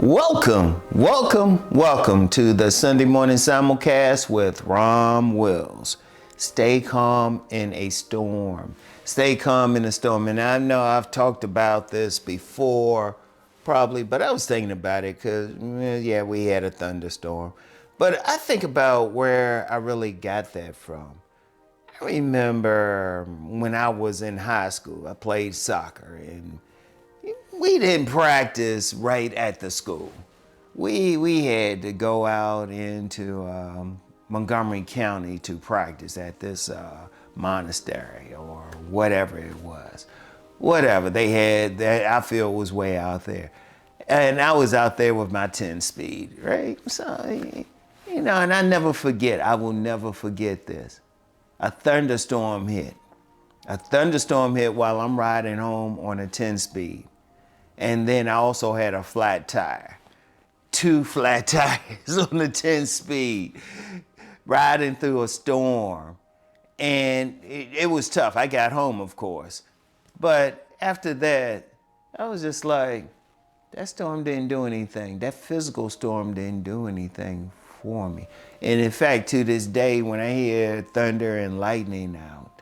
Welcome to the Sunday morning simulcast with RomWills. Stay calm in a storm. Stay calm in a storm. And I know I've talked about this before, probably, but I was thinking about it because, yeah, we had a thunderstorm. But I think about where I really got that from. I remember when I was in high school, I played soccer and we didn't practice right at the school. We had to go out into Montgomery County to practice at this monastery or whatever it was. Whatever they had, that I feel was way out there. And I was out there with my 10 speed, right? So, and I never forget, I will never forget this. A thunderstorm hit. A thunderstorm hit while I'm riding home on a 10 speed. And then I also had a flat tire. 2 flat tires on the 10 speed, riding through a storm. And it was tough. I got home, of course. But after that, I was just like, that storm didn't do anything. That physical storm didn't do anything for me. And in fact, to this day, when I hear thunder and lightning out,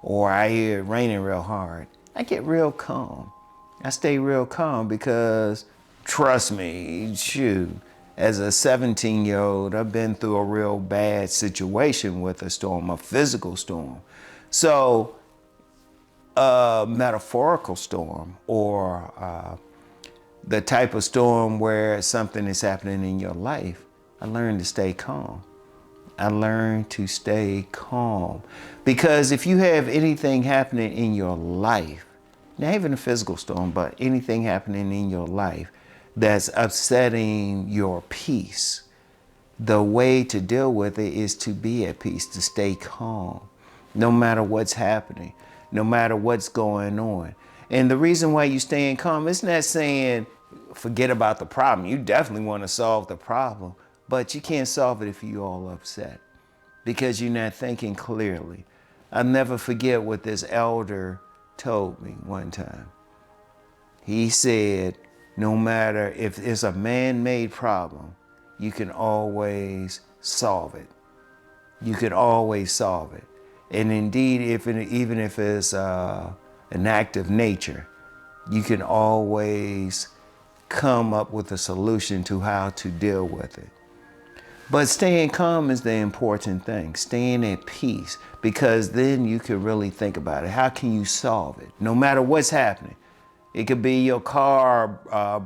or I hear it raining real hard, I get real calm. I stay real calm because, trust me, shoot, as a 17-year-old, I've been through a real bad situation with a storm, a physical storm. So, a metaphorical storm or the type of storm where something is happening in your life, I learned to stay calm. I learned to stay calm. Because if you have anything happening in your life, not even a physical storm, but anything happening in your life that's upsetting your peace, the way to deal with it is to be at peace, to stay calm, no matter what's happening, no matter what's going on. And the reason why you're staying calm, it's not saying forget about the problem. You definitely want to solve the problem, but you can't solve it if you're all upset because you're not thinking clearly. I'll never forget what this elder told me one time. He said, no matter if it's a man-made problem, you can always solve it. You can always solve it. And indeed, even if it's an act of nature, you can always come up with a solution to how to deal with it. But staying calm is the important thing, staying at peace, because then you can really think about it. How can you solve it? No matter what's happening. It could be your car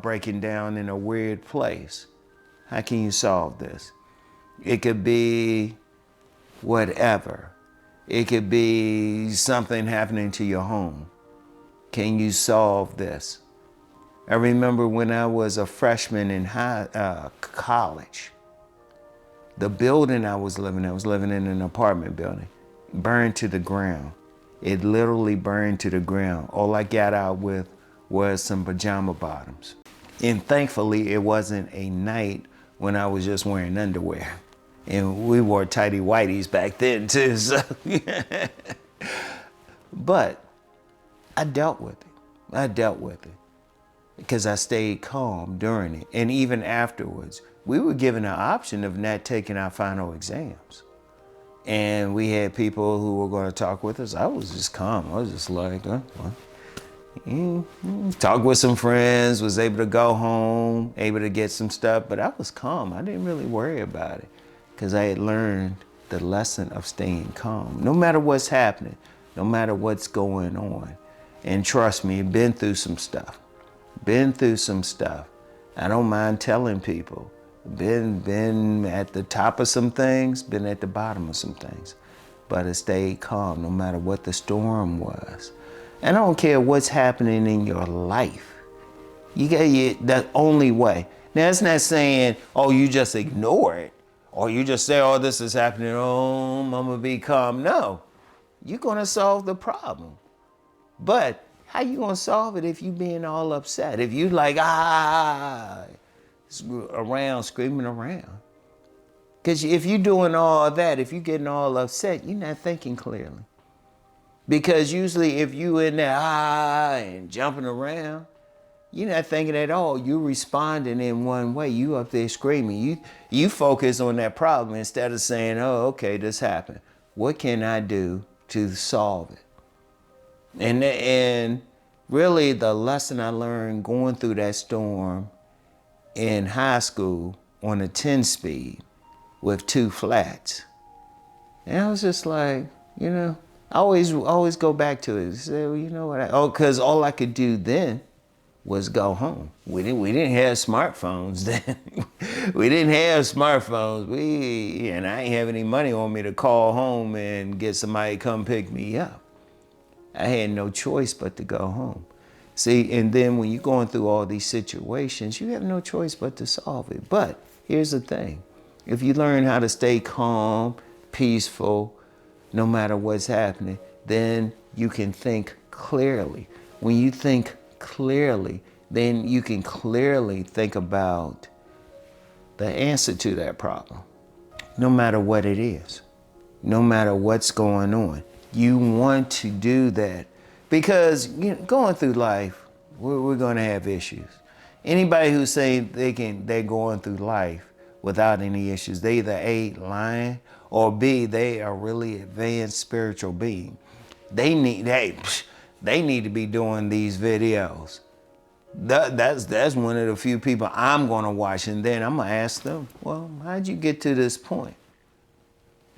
breaking down in a weird place. How can you solve this? It could be whatever. It could be something happening to your home. Can you solve this? I remember when I was a freshman in college, the building I was living in an apartment building, burned to the ground. It literally burned to the ground. All I got out with was some pajama bottoms. And thankfully, it wasn't a night when I was just wearing underwear. And we wore tighty whities back then too, so. But I dealt with it because I stayed calm during it. And even afterwards, we were given an option of not taking our final exams. And we had people who were going to talk with us. I was just calm. I was just like, talk with some friends, was able to go home, able to get some stuff, but I was calm. I didn't really worry about it because I had learned the lesson of staying calm, no matter what's happening, no matter what's going on. And trust me, been through some stuff. I don't mind telling people. Been at the top of some things, been at the bottom of some things, but I stayed calm no matter what the storm was. And I don't care what's happening in your life. You got the only way. Now it's not saying, oh, you just ignore it, or you just say, oh, this is happening, oh, I'm gonna be calm. No, you're gonna solve the problem. But how you gonna solve it if you being all upset? If you like, screaming around. Because if you're doing all that, if you're getting all upset, you're not thinking clearly. Because usually if you in there and jumping around, You're not thinking at all. You're responding in one way. You up there screaming. You focus on that problem instead of saying, oh, okay, this happened. What can I do to solve it? And really the lesson I learned going through that storm in high school on a 10 speed with 2 flats. And I was just like, I always go back to it. Say, well, you know what? Because all I could do then was go home. We didn't have smartphones then. We didn't have smartphones. And I ain't have any money on me to call home and get somebody to come pick me up. I had no choice but to go home. See, and then when you're going through all these situations, you have no choice but to solve it. But here's the thing. If you learn how to stay calm, peaceful, no matter what's happening, then you can think clearly. When you think clearly, then you can clearly think about the answer to that problem, no matter what it is, no matter what's going on. You want to do that because going through life, we're going to have issues. Anybody who's saying they're going through life without any issues, they either A, lying, or B, they are really advanced spiritual being. They need to be doing these videos. That's one of the few people I'm going to watch, and then I'm going to ask them, well, how'd you get to this point?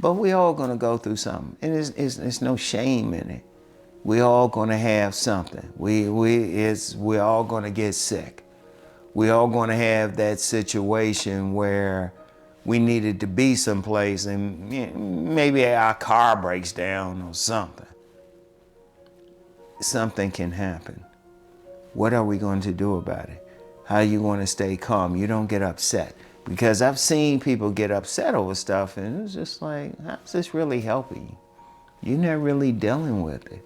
But we all going to go through something, and it's no shame in it. We all going to have something. We're all going to get sick. We all going to have that situation where we needed to be someplace and maybe our car breaks down or something. Something can happen. What are we going to do about it? How are you going to stay calm? You don't get upset. Because I've seen people get upset over stuff and it's just like, how's this really helping you? You're not really dealing with it.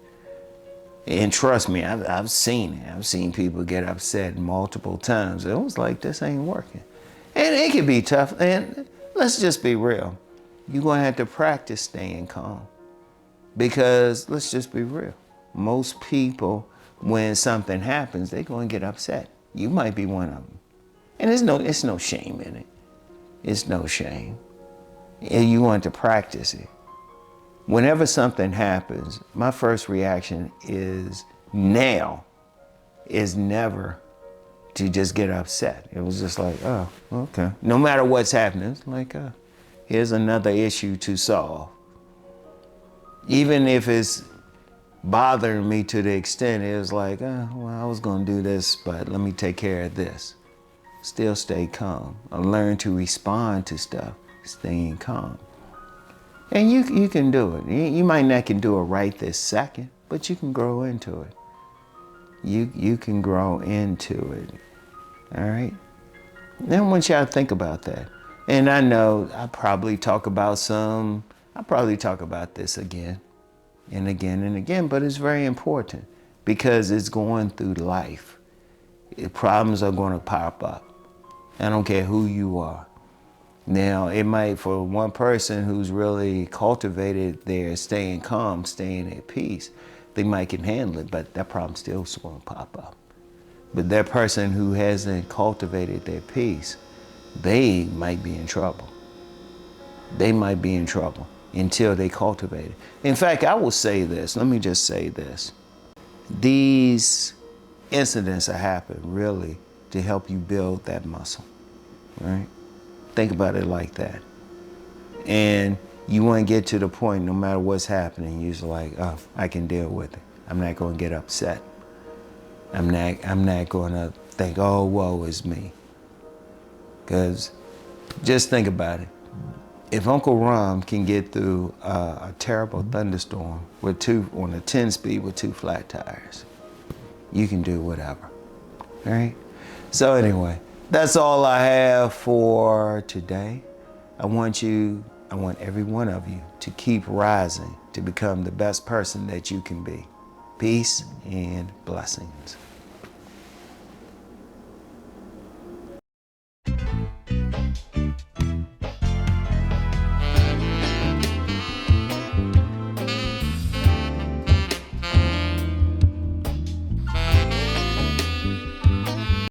And trust me, I've seen it. I've seen people get upset multiple times. It was like, this ain't working. And it can be tough. And let's just be real. You're going to have to practice staying calm. Because let's just be real. Most people, when something happens, they're going to get upset. You might be one of them. And it's no shame in it. It's no shame. And you want to practice it. Whenever something happens, my first reaction is never to just get upset. It was just like, oh, okay. No matter what's happening, it's like, here's another issue to solve. Even if it's bothering me to the extent it was like, well, I was going to do this, but let me take care of this. Still stay calm. I learn to respond to stuff, staying calm. And you can do it. You might not can do it right this second, but you can grow into it. You can grow into it. All right? Then I want y'all to think about that. And I know I probably talk about this again and again and again, but it's very important because it's going through life. Problems are going to pop up. I don't care who you are. Now, it might, for one person who's really cultivated their staying calm, staying at peace, they might can handle it, but that problem still is going to pop up. But that person who hasn't cultivated their peace, they might be in trouble. They might be in trouble until they cultivate it. In fact, I will say this. Let me just say this. These incidents have happened really to help you build that muscle, right? Think about it like that. And you want to get to the point, no matter what's happening, you're just like, oh, I can deal with it. I'm not going to get upset. I'm not going to think, oh, woe is me. Because just think about it. If Uncle Rom can get through a terrible thunderstorm on a 10 speed with 2 flat tires, you can do whatever. All right? So anyway, that's all I have for today. I want every one of you to keep rising to become the best person that you can be. Peace and blessings.